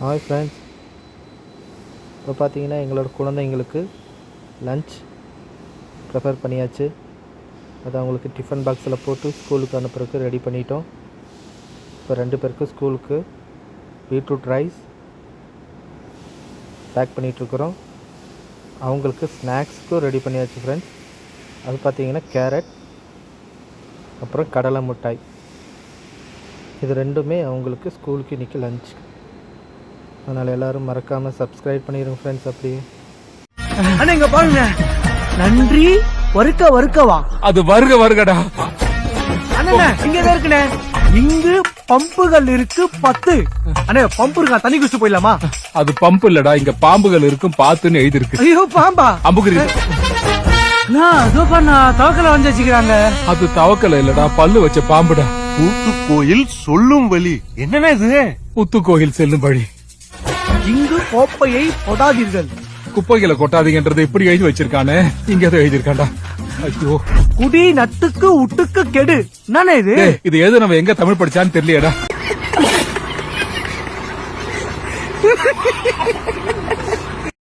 Hi friends, இப்போ பார்த்தீங்கன்னா எங்களோட குழந்தைங்களுக்கு லன்ச் ப்ரிப்பேர் பண்ணியாச்சு. அதை அவங்களுக்கு டிஃபன் பாக்ஸில் போட்டு ஸ்கூலுக்கு அனுப்புறதுக்கு ரெடி பண்ணிட்டோம். இப்போ 2 பேருக்கு ஸ்கூலுக்கு பீட்ரூட் ரைஸ் பேக் பண்ணிகிட்ருக்குறோம். அவங்களுக்கு ஸ்நாக்ஸுக்கும் ரெடி பண்ணியாச்சு ஃப்ரெண்ட்ஸ். அது பார்த்தீங்கன்னா கேரட் அப்புறம் கடலை மிட்டாய், இது ரெண்டுமே அவங்களுக்கு ஸ்கூலுக்கு இன்றைக்கி லன்ச். அதனால் எல்லோரும் மறக்காமல் சப்ஸ்கிரைப் பண்ணிடுங்க ஃப்ரெண்ட்ஸ். அப்படியே அண்ணா இங்க பாருங்க, நன்றி வருக்கவா அது வருகடா. அண்ணா இங்கதான் இருக்குண்ணே. இங்கு பம்புகள் இருக்கு 10. அண்ணே பம்பு இருக்கா, தண்ணி குடிச்சு போயிடலாமா? அது பம்பு இல்லடா, இங்க பாம்புகள் இருக்கும் பாத்துன்னு எழுதி இருக்கு. ஐயோ பாம்பா? அம்புக்குறி அதோ பண்ணா தவக்கல வந்து வச்சுக்கிறாங்க. அது தவக்கல இல்லடா, பல்லு வச்ச பாம்புடா. ஊத்து கோயில் சொல்லும் வழி. என்னண்ணே இது? புத்து கோயில் செல்லும் வழி. இங்கு கோப்பையை போடாதீர்கள், குப்பைகளை கொட்டாதீங்கன்றது இப்படி எழுதி வச்சிருக்கானே, இங்க ஏதோ எழுதிருக்காண்டா. ஐயோ, குடி நட்டுக்கு உட்டுக்கு கெடு. என்னண்ணே இது? இது எது நம்ம எங்க தமிழ் படிச்சான்னு தெரியலடா.